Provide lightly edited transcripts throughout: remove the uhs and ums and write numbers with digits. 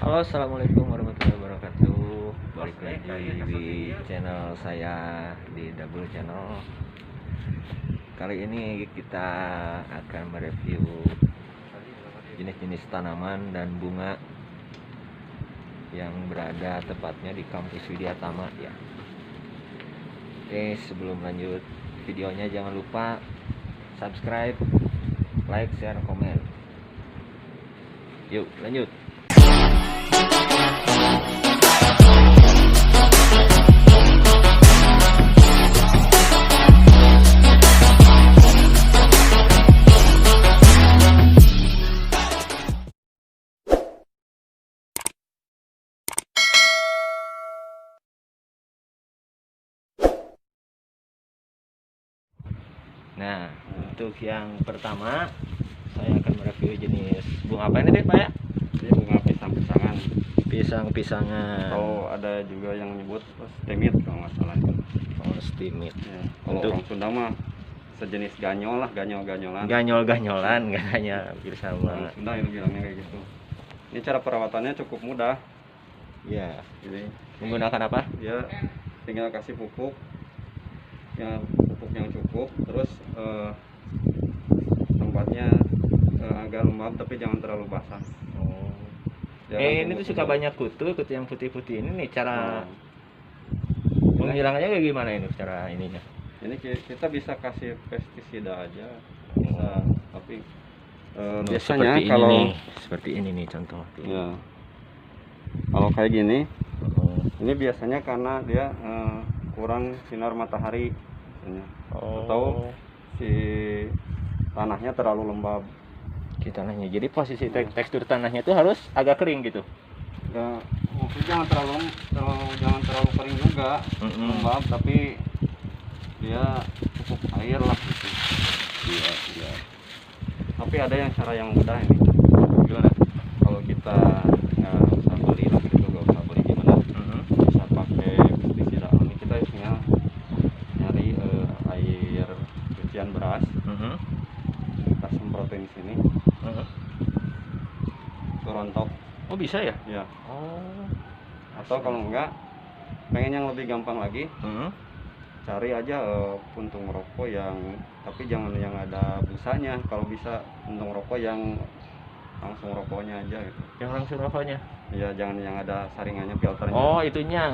Halo, assalamualaikum warahmatullahi wabarakatuh. Balik lagi di channel saya di Double Channel. Kali ini kita akan mereview jenis-jenis tanaman dan bunga yang berada tepatnya di kampus Widyatama ya. Oke, sebelum lanjut videonya jangan lupa subscribe, like, share, komen. Yuk lanjut. Nah, untuk yang pertama saya akan mereview jenis bunga apa ini deh Pak ya? Ini bunga pisang-pisangan. Pisang-pisangan. Atau ada juga yang menyebut stemit kalau nggak salah. Oh, stemit. Ya, kalau Untuk orang Sunda mah sejenis ganyol lah, ganyol-ganyolan. ganyol-ganyolan katanya hampir sama. Orang Sunda itu bilangnya kayak gitu. Ini cara perawatannya cukup mudah. Ya, Jadi menggunakan apa? dia tinggal kasih pupuk yang cukup, terus tempatnya agak lembab tapi jangan terlalu basah. Oh. Jangan Ini tuh suka banyak kutu yang putih-putih ini nih cara Nah, menghilangkannya kayak gimana ini cara ininya? ini kita bisa kasih pestisida aja bisa, tapi biasanya seperti kalau ini nih, seperti ini nih contoh. ya kalau kayak gini, Oh. ini biasanya karena dia kurang sinar matahari biasanya. Atau si tanahnya terlalu lembab. Tanahnya. Jadi posisi tekstur tanahnya itu harus agak kering gitu. Ya, maksudnya jangan terlalu kering juga, lembab, tapi dia cukup air lah gitu. Iya, iya. Tapi ada cara yang mudah ini. Gimana? Kalau kita nggak usah beli lah gitu, nggak usah beli gimana, bisa pakai pestisida alami. Kita tinggal nyari air cucian beras, kita semprotin sini, ke rontok. Oh, bisa ya? Ya. Oh. Atau kalau enggak, pengen yang lebih gampang lagi, cari aja puntung rokok tapi jangan yang ada busanya. Kalau bisa puntung rokok yang langsung rokoknya aja gitu. Yang langsung rokoknya? Ya, jangan yang ada saringannya, filternya. Oh, itunya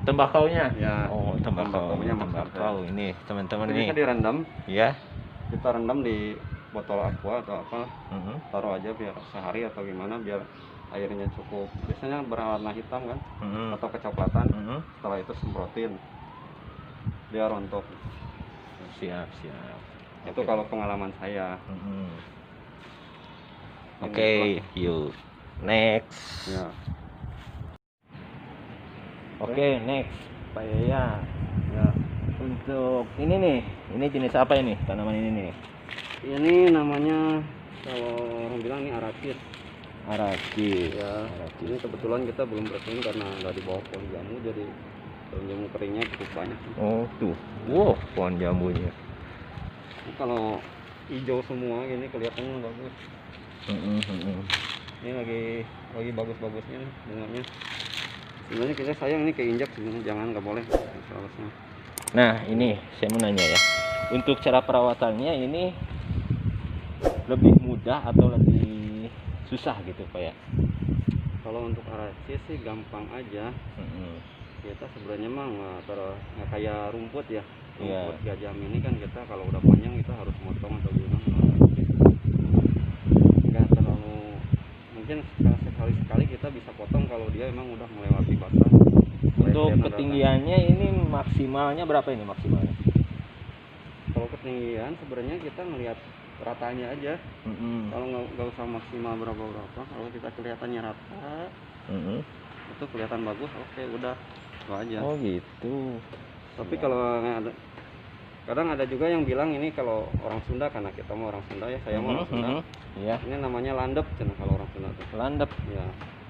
tembakaunya. Ya. Oh, Tembakaunya tembakau. Ini teman-teman Ini nih. bisa direndam. Ya. Kita rendam di botol aqua atau apa, taruh aja biar sehari atau gimana, biar airnya cukup. Biasanya berwarna hitam kan, atau kecoklatan. Setelah itu semprotin, dia rontok. Siap. Itu kalau pengalaman saya. Oke, yuk next. Ya. Oke, next Pak Yaya. Ya. Untuk ini jenis apa ini? Tanaman ini nih. Ini namanya, kalau orang bilang ini arakis. Arakis. Ya. Ini kebetulan kita belum bersihin karena nggak di bawah pohon jamu, jadi pohon jamu keringnya cukup banyak. Oh tuh, wow, pohon jambunya. Ini kalau hijau semua gini kelihatannya bagus. Ini lagi bagus-bagusnya nih bunganya. Sebenarnya kita sayang ini keinjak, jangan, nggak boleh seharusnya. Nah, ini saya mau nanya ya, untuk cara perawatannya ini lebih mudah atau lebih susah gitu Pak ya? Kalau untuk arakis sih gampang aja. Kita sebenarnya mah nggak kayak rumput ya. Rumput gajah ini kan kita kalau udah panjang kita harus motong atau gimana. Nggak terlalu, mungkin sekali kita bisa potong kalau dia emang udah melewati batas. Untuk ketinggiannya ini maksimalnya berapa ini maksimalnya? Kalau ketinggian sebenarnya kita ngelihat ratanya aja. Kalau nggak usah maksimal berapa, kalau kita kelihatannya rata, itu kelihatan bagus, oke, udah itu aja. Oh gitu. Tapi kalau kadang ada juga yang bilang ini kalau orang Sunda, karena kita mau orang Sunda ya, saya mau orang Sunda. Iya. Ini namanya landep, kalau orang Sunda tuh. Landep. Ya.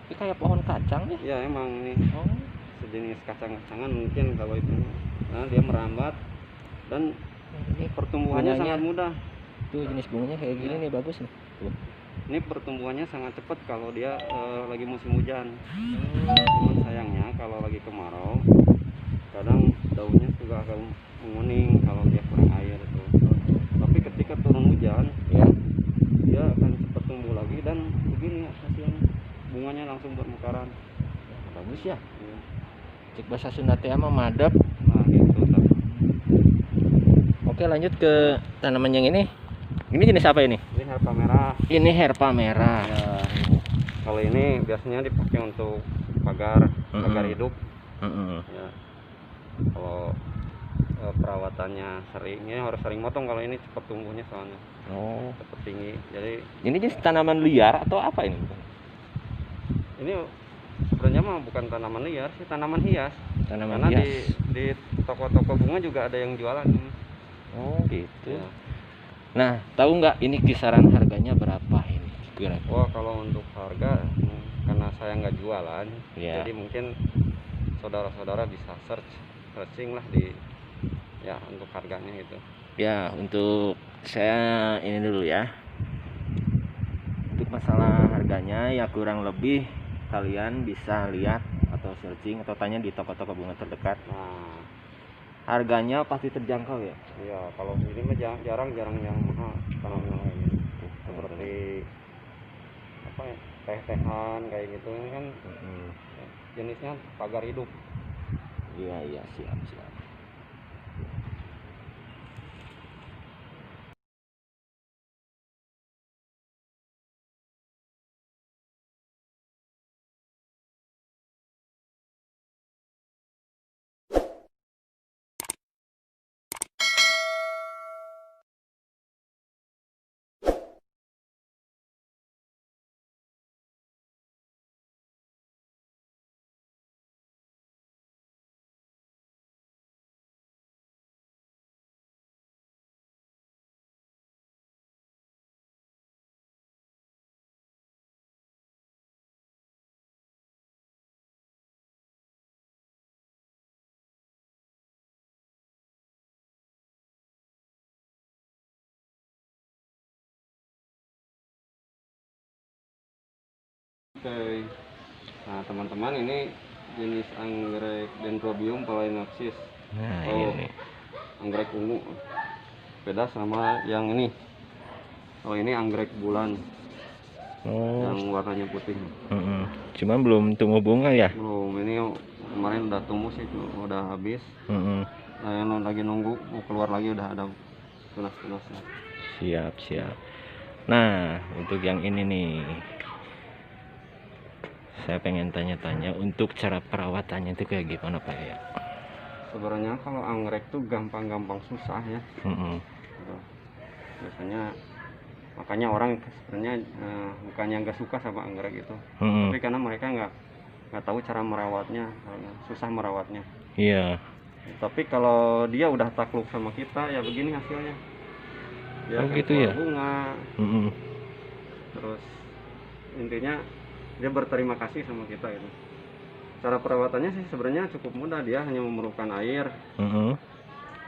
Ini kayak pohon kacang nih. Ya emang nih. Oh. Sejenis kacang-kacangan mungkin kalau itu. Nah, dia merambat dan Ini pertumbuhannya bunganya sangat mudah. Tuh jenis bunganya kayak gini nih, bagus nih. Tuh. Ini pertumbuhannya sangat cepat kalau dia lagi musim hujan. Cuman sayangnya kalau lagi kemarau, kadang daunnya juga akan menguning kalau dia kurang air itu. Tapi ketika turun hujan, Ya. dia akan cepat tumbuh lagi dan begini hasilnya. Bunganya langsung bermekaran. Bagus ya. Ya. Cek bahasa Sunda teh mah madep. Nah gitu. Oke, lanjut ke tanaman yang ini. Ini jenis apa ini? Ini herba merah. Ini herba merah. Ya. Kalau ini biasanya dipakai untuk pagar hidup. Ya. Kalau perawatannya seringnya harus sering motong, kalau ini cepat tumbuhnya soalnya Oh. cepat tinggi. Jadi Ini jenis tanaman liar atau apa ini? ini sebenarnya mah bukan tanaman liar sih, tanaman hias. Tanaman Karena hias. di toko-toko bunga juga ada yang jualan ini. Oh gitu. Ya. Nah, tahu nggak ini kisaran harganya berapa ini? Kira-kira? Wah, kalau untuk harga karena saya nggak jualan, Ya. jadi mungkin saudara-saudara bisa searching lah di ya untuk harganya gitu. Ya, untuk saya ini dulu ya. Untuk masalah harganya ya kurang lebih kalian bisa lihat atau searching atau tanya di toko-toko bunga terdekat. Nah, Harganya pasti terjangkau ya. iya, kalau ini mah jarang-jarang yang mahal tanaman yang ini. Seperti apa ya, teh-tehan kayak gitu ini kan jenisnya pagar hidup. Iya, iya, siap, siap. Oke. Nah, teman-teman, ini jenis anggrek Dendrobium phalaenopsis. Nah, Oh. ini. Anggrek ungu. Beda sama yang ini. Oh, ini anggrek bulan Oh. yang warnanya putih. Cuman belum tumbuh bunga ya. Belum, ini kemarin udah tumbuh sih, udah habis. Nah, yang lagi nunggu mau keluar lagi udah ada tunas-tunasnya. Siap, siap. Nah, untuk yang ini nih, saya pengen tanya-tanya untuk cara perawatannya itu kayak gimana Pak ya? Sebenarnya kalau anggrek tuh gampang-gampang susah ya. Gitu. Biasanya makanya orang sebenarnya bukannya nggak suka sama anggrek itu, tapi karena mereka nggak tahu cara merawatnya, susah merawatnya. Iya. Tapi kalau dia udah takluk sama kita ya begini hasilnya. Dia Oh, akan gitu keluar ya? bunga, terus intinya dia berterima kasih sama kita gitu. Cara perawatannya sih sebenarnya cukup mudah, dia hanya memerlukan air,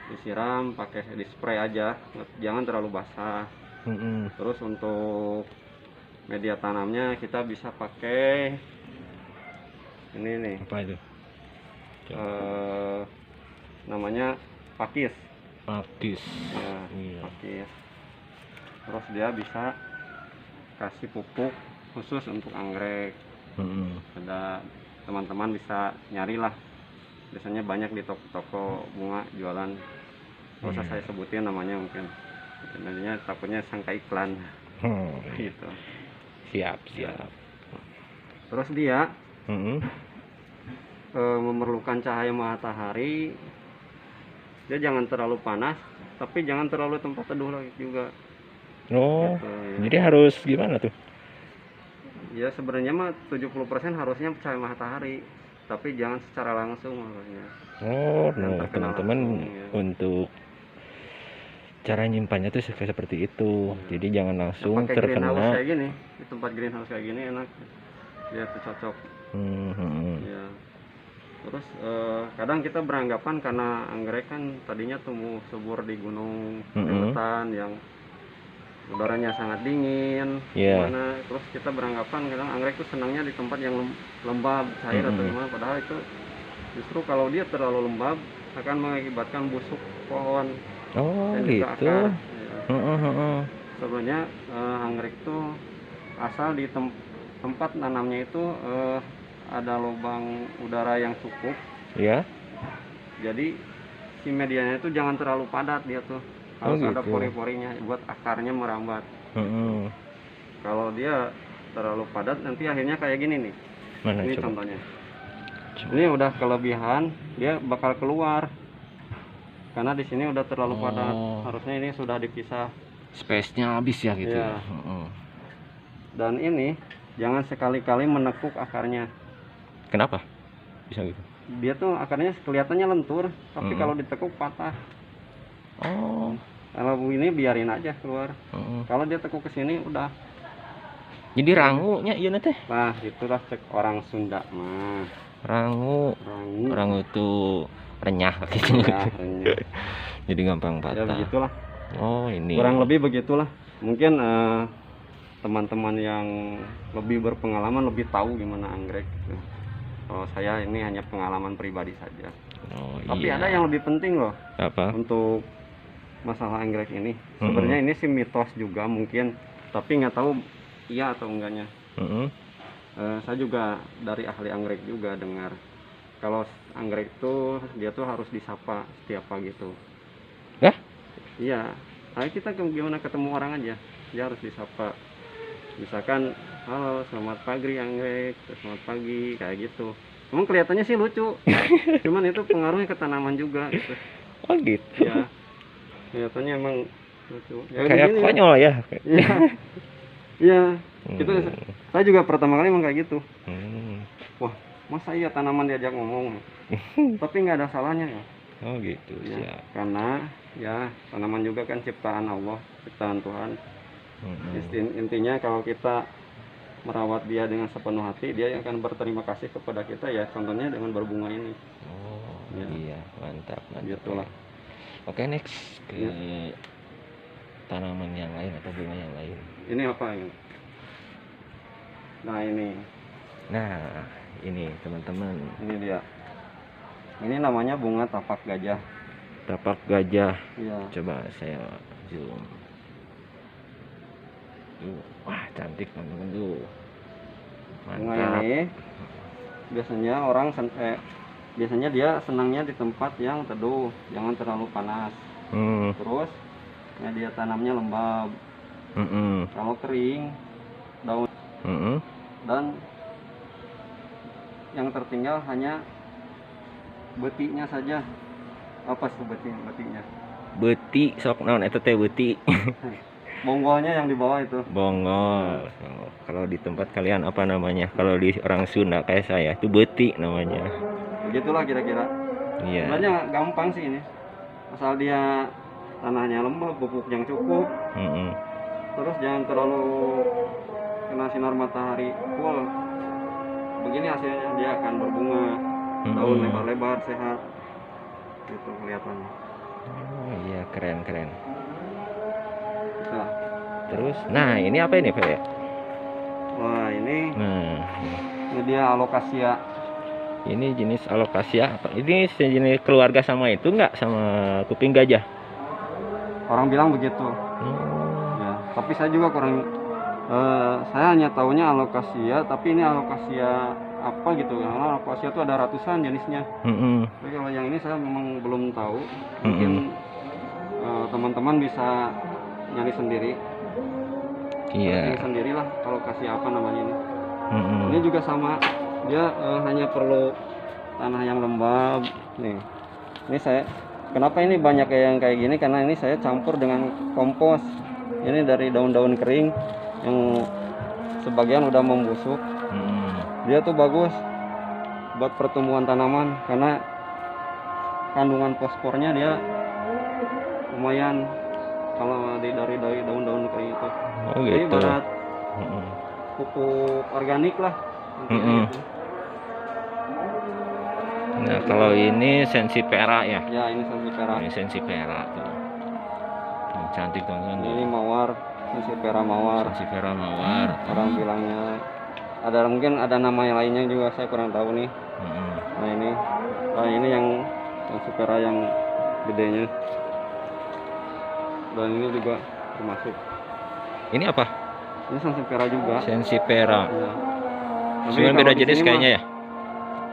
disiram pakai di spray aja, jangan terlalu basah. Terus untuk media tanamnya kita bisa pakai ini nih, Apa itu? namanya pakis. Pakis. Ya, Iya. pakis. Terus dia bisa kasih pupuk khusus untuk anggrek. Ada teman-teman bisa nyarilah, biasanya banyak di toko-toko bunga jualan. Nggak usah saya sebutin namanya, mungkin nantinya takutnya sangka iklan. Gitu. Siap, siap. Terus dia memerlukan cahaya matahari. Dia jangan terlalu panas, tapi jangan terlalu tempat teduh lagi juga. Oh, Gitu, ya. jadi harus gimana tuh? Ya sebenarnya mah 70% harusnya cahaya matahari, tapi jangan secara langsung harusnya. Oh, Yang nah terkena teman-teman, langsung, ya. untuk cara nyimpannya tuh seperti itu. Jadi jangan langsung Pakai greenhouse terkena. kayak gini, di tempat greenhouse kayak gini enak, dia tuh cocok. Ya. Terus kadang kita beranggapan karena anggrek kan tadinya tumbuh subur di gunung, di hutan yang udaranya sangat dingin, Iya. gimana, terus kita beranggapan kadang anggrek itu senangnya di tempat yang lembab, cair atau gimana, padahal itu justru kalau dia terlalu lembab akan mengakibatkan busuk pohon Oh dan juga gitu. akar. Ya. Heeh. Sebenarnya anggrek itu asal di tempat nanamnya itu ada lubang udara yang cukup, Ya. jadi si medianya itu jangan terlalu padat, dia tuh Oh harus ada gitu. pori-porinya buat akarnya merambat. Heeh. Kalau dia terlalu padat nanti akhirnya kayak gini nih. Mana Ini coba? contohnya. Ini udah kelebihan, dia bakal keluar. Karena di sini udah terlalu padat. Oh. Harusnya ini sudah dipisah. Space-nya habis ya gitu. Iya. Ya. Heeh. Dan ini jangan sekali-kali menekuk akarnya. Kenapa? Bisa gitu. Dia tuh akarnya kelihatannya lentur, tapi kalau ditekuk patah. Oh. Kalau ini biarin aja keluar. Kalau dia tekuk ke sini udah. Jadi rangunya iya teh. Nah, itulah cek orang Sunda mah. Rangu. Rangu. Rangu itu renyah gitu. Ya, renyah. Jadi gampang Ya patah. begitulah. Oh, ini. Kurang lebih begitulah. Mungkin teman-teman yang lebih berpengalaman lebih tahu gimana anggrek. Kalau saya ini hanya pengalaman pribadi saja. Oh, Tapi iya. ada yang lebih penting loh Apa? untuk masalah anggrek ini. Sebenarnya ini sih mitos juga mungkin, tapi nggak tahu iya atau enggaknya. Saya juga dari ahli anggrek juga dengar kalau anggrek itu dia tuh harus disapa setiap pagi tuh. Ya? Iya. Nah, kita gimana ketemu orang aja, dia harus disapa. Misalkan, halo, selamat pagi anggrek, selamat pagi, kayak gitu. Emang kelihatannya sih lucu, cuman itu pengaruhnya ke tanaman juga gitu. Oh gitu. Ya, kelihatannya emang lucu. Ya, Kayak begini, konyol ya. Iya, iya. Itu saya juga pertama kali emang kayak gitu. Wah, masa iya tanaman diajak ngomong? Tapi nggak ada salahnya ya. Oh gitu. Ya, Siap. karena ya tanaman juga kan ciptaan Allah, ciptaan Tuhan. Intinya kalau kita merawat dia dengan sepenuh hati, dia akan berterima kasih kepada kita ya. Contohnya dengan berbunga ini. Oh Ya. iya, mantap. Gitulah. Oke, next ke tanaman yang lain atau bunga yang lain. Ini apa ini? Nah ini. Nah, ini teman-teman. Ini dia. Ini namanya bunga tapak gajah. Tapak gajah. Iya. Coba saya zoom. Wah, cantik teman-teman tuh. Bunga Mantap. ini biasanya biasanya dia senangnya di tempat yang teduh, jangan terlalu panas. Terus media tanamnya lembab. Kalau kering, daun dan yang tertinggal hanya betinya saja. Apa sih betinya? Beti sok naon eta teh beti. Bonggolnya yang di bawah itu. Bongol. Oh, kalau di tempat kalian apa namanya? Kalau di orang Sunda kayak saya itu beti namanya. Begitulah kira-kira. Iya. Sebenarnya gampang sih ini. Asal dia tanahnya lembab, pupuk yang cukup. Terus jangan terlalu kena sinar matahari full. Begini hasilnya, dia akan berbunga, daun lebar-lebar, sehat. Gitu kelihatannya. Oh iya, keren. Nah. Terus, nah ini apa ini Pak ya? Wah ini Nah, dia alokasia. ini jenis alokasia apa? Ini sejenis keluarga sama itu enggak sama kuping gajah? Orang bilang begitu. Ya, tapi saya juga kurang. Saya hanya tahunya alokasia, tapi ini alokasia apa gitu? Karena alokasia itu ada ratusan jenisnya. Tapi kalau yang ini saya memang belum tahu. Mungkin teman-teman bisa nyari sendiri. Iya. Cari sendirilah alokasia apa namanya ini. Ini juga sama. Dia hanya perlu tanah yang lembab. Nih, ini saya. Kenapa ini banyak yang kayak gini? Karena ini saya campur dengan kompos. Ini dari daun-daun kering yang sebagian udah membusuk. Dia tuh bagus buat pertumbuhan tanaman karena kandungan fosfornya dia lumayan kalau dari daun-daun kering itu. Oh Jadi gitu. ibarat pupuk organik lah. Gitu. Nah kalau ini sensipera ya? Ya ini sensipera. Ini sensipera tuh. Cantik teman-teman. Ini mawar. Sansevieria mawar. Sansevieria mawar. Orang bilangnya ada, mungkin ada nama yang lainnya juga saya kurang tahu nih. Nah ini yang Sansevieria yang gedenya. Dan ini juga termasuk. Ini apa? Ini Sansevieria juga. Sansevieria. Ya. Cuma beda jenis kayaknya ya.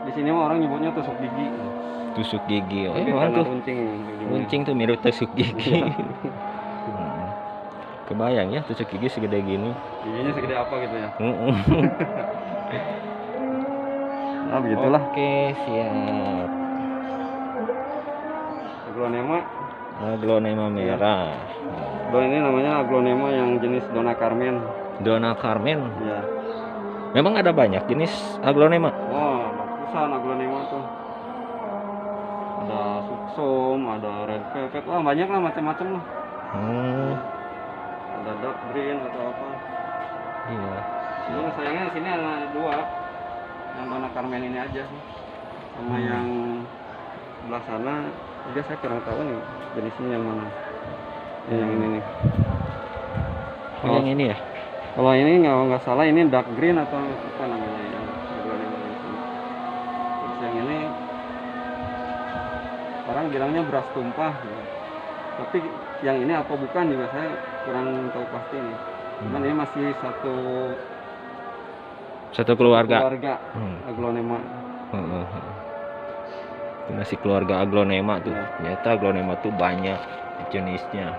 Di sini mah orang nyebutnya tusuk gigi. Tusuk gigi. Oh, Karena tuh. Runcing tuh mirip tusuk gigi. Kebayang ya tusuk gigi segede gini. Giginya segede apa gitu ya. Nah begitulah. Oke, siap. Aglonema merah. Ini namanya aglonema yang jenis Dona Carmen. Dona Carmen. Ya. Memang ada banyak jenis aglonema. Oh, ratusan aglonema tuh. Ada suksum, ada red velvet, wah banyak lah macam-macam lah. Ada dark green atau apa. Iya. Cuma sayangnya di sini ada dua, yang Dona Carmen ini aja sih, sama yang sebelah sana juga saya kurang tahu nih jenisnya yang mana. Yang ini nih. Yang ini ya? Kalau ini nggak salah ini dark green atau apa namanya yang aglonema ini. Terus yang ini orang bilangnya beras tumpah, gitu. Tapi yang ini apa bukan juga saya kurang tahu pasti nih. Cuman ini masih satu keluarga aglonema. Itu masih keluarga aglonema tuh. Ya. Ternyata aglonema tuh banyak jenisnya.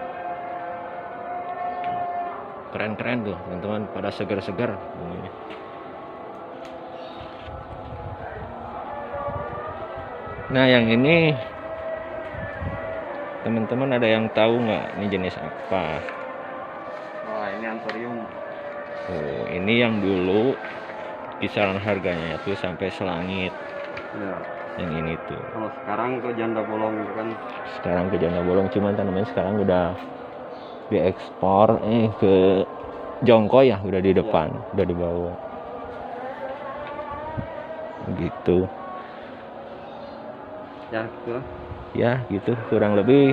Keren-keren tuh teman-teman, pada segar-segar. Nah yang ini teman-teman ada yang tahu nggak ini jenis apa? Wah ini anthurium. Oh, ini yang dulu kisaran harganya itu sampai selangit. Ya. Yang ini tuh. Kalau sekarang ke janda bolong kan. Sekarang ke janda bolong, cuman tanaman sekarang udah diekspor ke Jongko ya, udah di depan, udah dibawa. Gitu. Ya gitu. Ya gitu kurang lebih.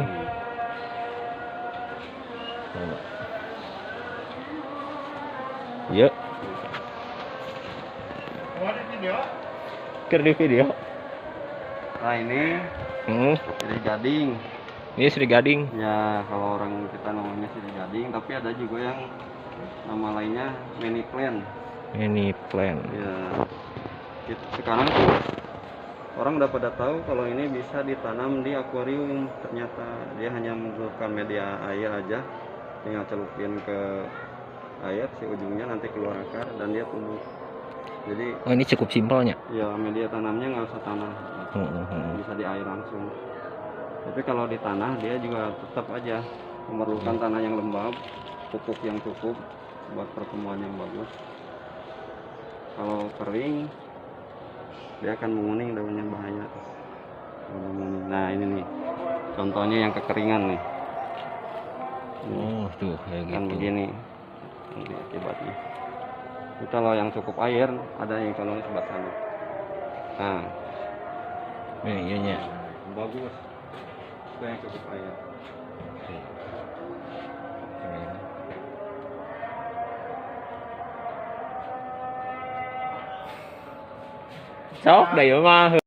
Yuk. Ker di video. Nah ini sirih gading. Ini sirih gading. Ya kalau orang kita namanya sirih gading, tapi ada juga yang nama lainnya many plant. Many plant. Ya. Sekarang tuh orang udah pada tahu kalau ini bisa ditanam di akuarium. Ternyata dia hanya membutuhkan media air aja, tinggal celupin ke air, si ujungnya nanti keluar akar dan dia tumbuh. Jadi ini cukup simpelnya. Ya media tanamnya nggak usah tanah, bisa di air langsung. Tapi kalau di tanah dia juga tetap aja memerlukan tanah yang lembab, pupuk yang cukup buat pertumbuhan yang bagus. Kalau kering dia akan menguning, daunnya bahaya. Nah ini nih contohnya yang kekeringan nih. Tuh kayak Kan gitu. begini nanti akibatnya. Itu kalau yang cukup air ada yang contohnya sebelah sana. Nah Iya. bagus itu yang cukup air. Sok deh mah.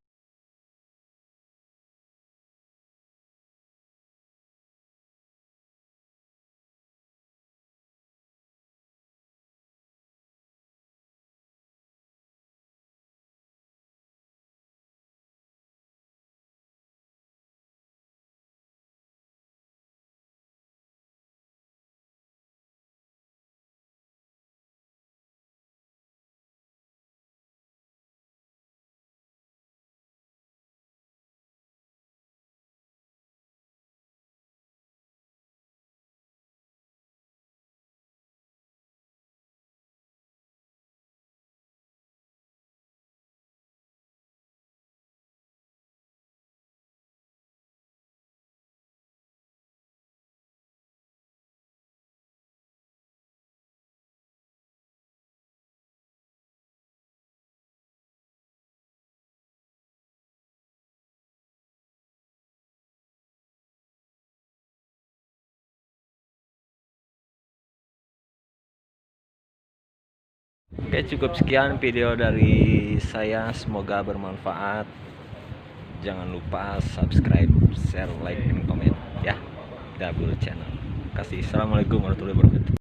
Oke, cukup sekian video dari saya, semoga bermanfaat. Jangan lupa subscribe, share, like, dan komen ya. Double channel. Kasih. Assalamualaikum warahmatullahi wabarakatuh.